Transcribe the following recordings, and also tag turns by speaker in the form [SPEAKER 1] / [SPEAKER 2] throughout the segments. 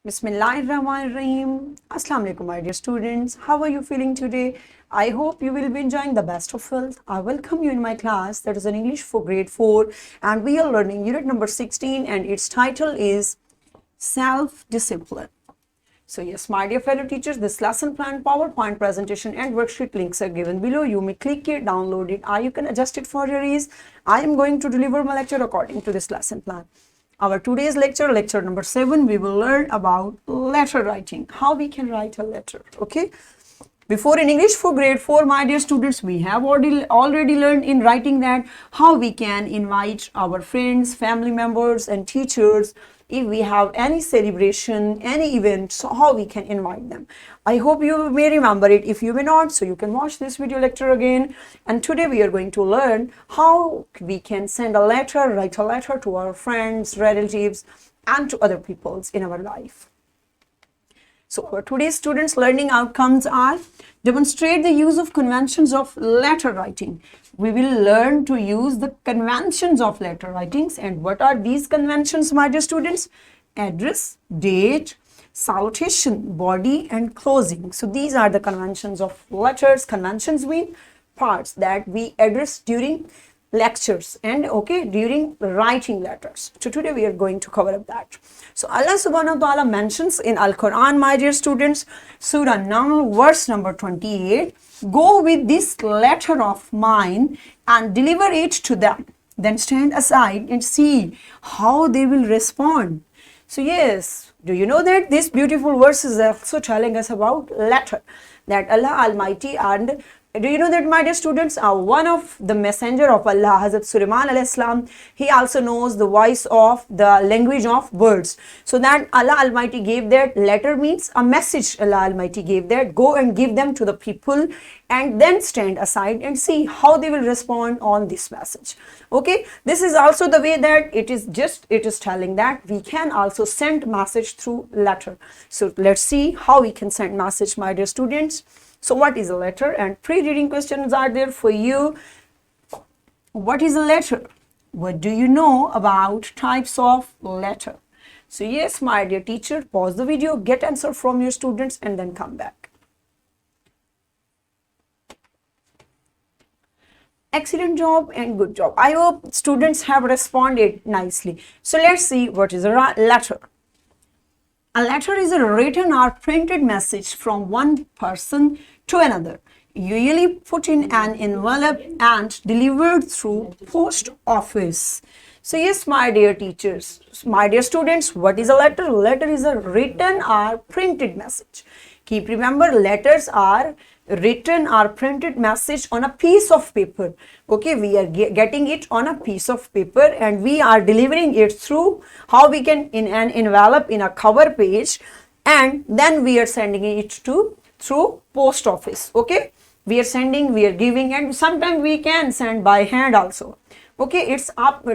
[SPEAKER 1] Bismillahirrahmanirrahim. Assalamu alaikum, my dear students. How are you feeling today? I hope you will be enjoying the best of health. I welcome you in my class that is in English for grade 4 and we are learning unit number 16 and its title is Self-Discipline. So yes, my dear fellow teachers, this lesson plan, PowerPoint presentation and worksheet links are given below. You may click it, download it, or you can adjust it for your ease. I am going to deliver my lecture according to this lesson plan. Our today's lecture number 7, we will learn about letter writing, how we can write a letter, okay? Before in English for grade 4, my dear students, we have already learned in writing that how we can invite our friends, family members and teachers if we have any celebration, any event, so how we can invite them. I hope you may remember it. If you may not, so you can watch this video lecture again. And today we are going to learn how we can send a letter, write a letter to our friends, relatives, and to other peoples in our life. So our today's students' learning outcomes are demonstrate the use of conventions of letter writing. We will learn to use the conventions of letter writings. And what are these conventions, my dear students? Address, date, salutation, body and closing. So these are the conventions of letters. Conventions mean parts that we address during lectures and during writing letters. So today we are going to cover up that. So Allah subhanahu wa ta'ala mentions in Al-Quran, my dear students, Surah Nahl, verse number 28, go with this letter of mine and deliver it to them. Then stand aside and see how they will respond. So yes, do you know that this beautiful verse is also telling us about letter, that Allah Almighty, and do you know that, my dear students, one of the messenger of Allah, Hazrat Sulaiman alayhi salam, he also knows the voice of the language of birds. So that Allah Almighty gave that letter means a message. Allah Almighty gave that, go and give them to the people and then stand aside and see how they will respond on this message. Okay, this is also the way that it is telling that we can also send message through letter. So let's see how we can send message, my dear students. So what is a letter? And pre-reading questions are there for you. What is a letter? What do you know about types of letter? So yes, my dear teacher, pause the video, get answer from your students and then come back. Excellent job and good job. I hope students have responded nicely. So let's see what is a letter. A letter is a written or printed message from one person to another, usually put in an envelope and delivered through post office. So yes, my dear teachers, my dear students, what is a letter? Letter is a written or printed message. Keep remember, letters are written or printed message on a piece of paper. Okay, we are getting it on a piece of paper and we are delivering it through how we can in an envelope in a cover page, and then we are sending it to through post office. Okay, we are sending, we are giving, and sometimes we can send by hand also. Okay, it's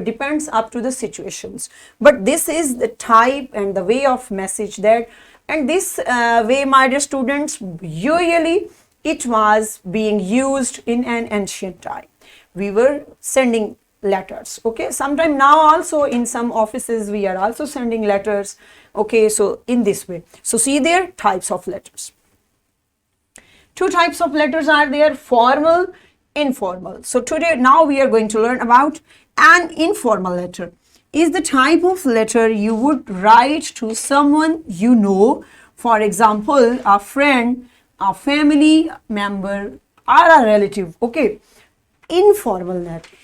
[SPEAKER 1] depends up to the situations, but this is the type and the way of message that, and this way, my dear students, usually it was being used in an ancient time. We were sending letters. Okay, sometime now also in some offices we are also sending letters. Okay, so in this way. So see there, types of letters. Two types of letters are there, formal, informal. So today, now we are going to learn about an informal letter. Is the type of letter you would write to someone you know, for example, a friend, a family member, or a relative. Okay, informal letter.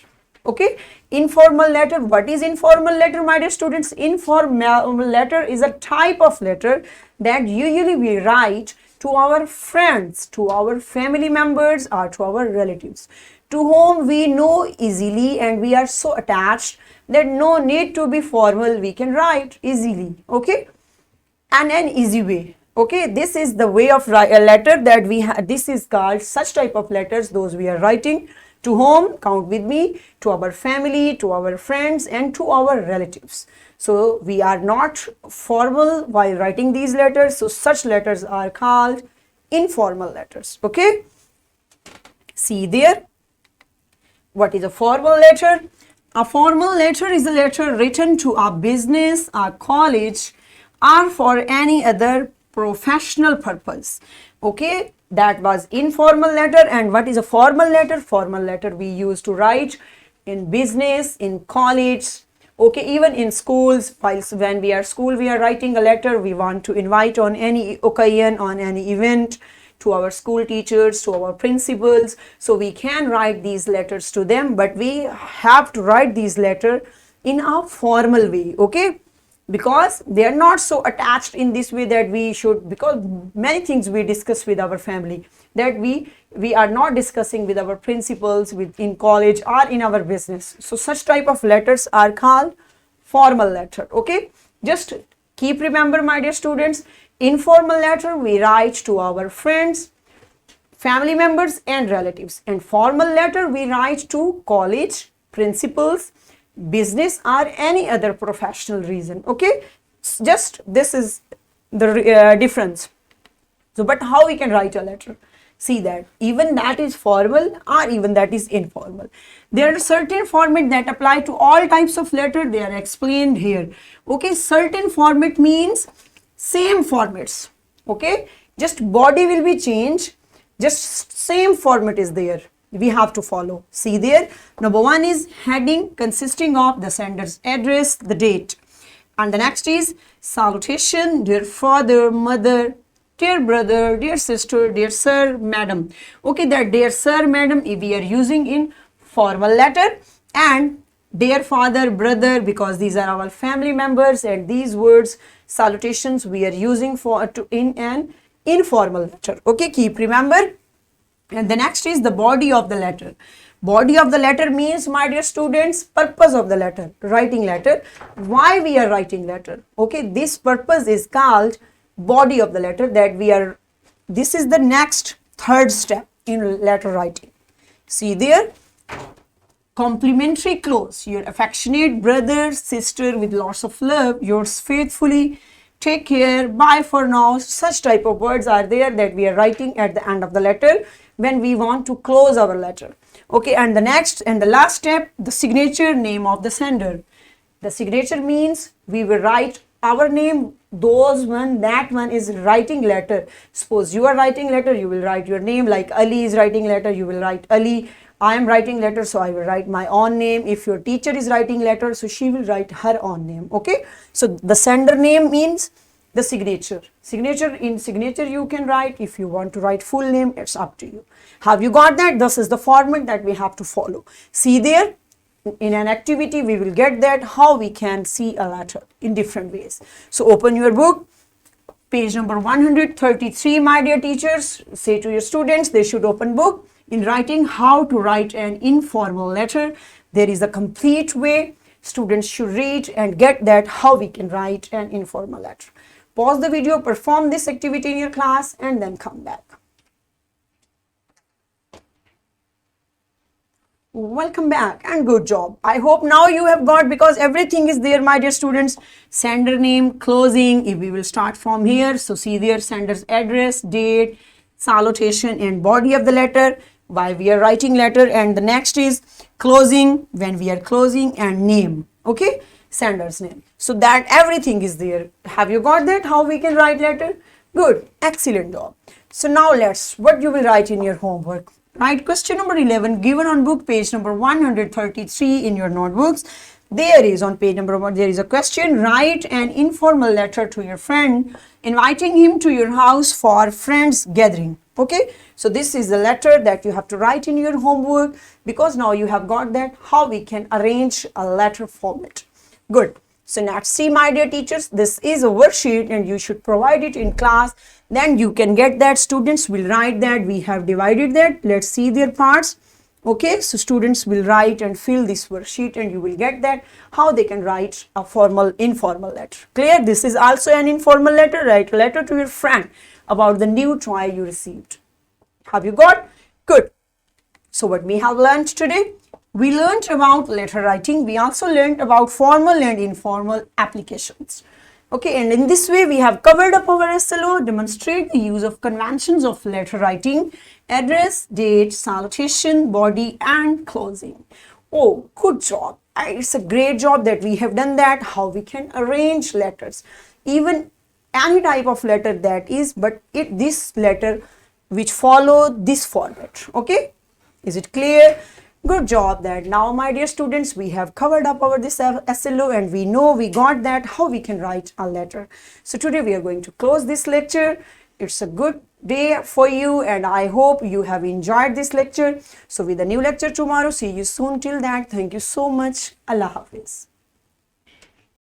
[SPEAKER 1] Okay, informal letter. What is informal letter, my dear students? Informal letter is a type of letter that usually we write to our friends, to our family members, or to our relatives, to whom we know easily and we are so attached that no need to be formal, we can write easily. Okay, and an easy way. Okay, this is the way of a letter that we have. This is called such type of letters, those we are writing to whom, count with me, to our family, to our friends and to our relatives. So we are not formal while writing these letters. So such letters are called informal letters. Okay, see there, what is a formal letter? A formal letter is a letter written to a business, a college, or for any other professional purpose. Okay, that was informal letter. And what is a formal letter? Formal letter we use to write in business, in college, okay, even in schools. Whilst when we are school, we are writing a letter, we want to invite on any occasion, on any event, to our school teachers, to our principals. So we can write these letters to them, but we have to write these letters in a formal way, okay, because they are not so attached in this way that we should, because many things we discuss with our family that we are not discussing with our principals, with in college or in our business. So such type of letters are called formal letter. Okay, just keep remember, my dear students, informal letter we write to our friends, family members and relatives, and formal letter we write to college, principals, business or any other professional reason. Okay, just this is the difference. So but how we can write a letter? See that even that is formal or even that is informal. There are certain format that apply to all types of letter. They are explained here. Okay, certain format means same formats. Okay, just body will be changed, just same format is there, we have to follow. See there, number one is heading consisting of the sender's address, the date, and the next is salutation, dear father, mother, dear brother, dear sister, dear sir, madam. Okay, that dear sir, madam we are using in formal letter, and dear father, brother, because these are our family members, and these words salutations we are using for to in an informal letter. Okay, keep remember. And the next is the body of the letter. Body of the letter means, my dear students, purpose of the letter, writing letter. Why we are writing letter? Okay, this purpose is called body of the letter, that we are, this is the next third step in letter writing. See there, complimentary close, your affectionate brother, sister with lots of love, yours faithfully, take care, bye for now. Such type of words are there that we are writing at the end of the letter when we want to close our letter. Okay, and the next and the last step, the signature, name of the sender. The signature means we will write our name, those one, that one is writing letter. Suppose you are writing letter, you will write your name, like Ali is writing letter, you will write Ali. I am writing letter, so I will write my own name. If your teacher is writing letter, so she will write her own name. Okay, so the sender name means the signature. In signature you can write, if you want to write full name, it's up to you. Have you got that? This is the format that we have to follow. See there, in an activity we will get that how we can see a letter in different ways. So open your book, page number 133, my dear teachers. Say to your students they should open book. In writing how to write an informal letter, there is a complete way. Students should read and get that how we can write an informal letter. Pause the video, perform this activity in your class, and then come back. Welcome back and good job. I hope now you have got, because everything is there, my dear students. Sender name, closing, if we will start from here. So see there, sender's address, date, salutation and body of the letter, why we are writing letter, and the next is closing, when we are closing, and name. Okay, sender's name. So that everything is there. Have you got that how we can write letter? Good, excellent job. So now let's, what you will write in your homework. Right, question number 11 given on book page number 133 in your notebooks. There is on page number 1, there is a question. Write an informal letter to your friend inviting him to your house for friends gathering. Okay, so this is the letter that you have to write in your homework, because now you have got that how we can arrange a letter format. Good. So let's see, my dear teachers, this is a worksheet and you should provide it in class. Then you can get that. Students will write that. We have divided that. Let's see their parts. Okay, so students will write and fill this worksheet and you will get that how they can write a formal, informal letter. Clear? This is also an informal letter. Write a letter to your friend about the new toy you received. Have you got? Good. So what we have learned today? We learned about letter writing. We also learned about formal and informal applications. Okay, and in this way we have covered up our SLO, demonstrate the use of conventions of letter writing, address, date, salutation, body and closing. Oh, good job. It's a great job that we have done that, how we can arrange letters. Even any type of letter that is, but this letter which follow this format. Okay? Is it clear? Good job that now, my dear students, we have covered up our this SLO and we know, we got that how we can write a letter. So today we are going to close this lecture. It's a good day for you and I hope you have enjoyed this lecture. So with a new lecture tomorrow, see you soon. Till that, thank you so much. Allah Hafiz.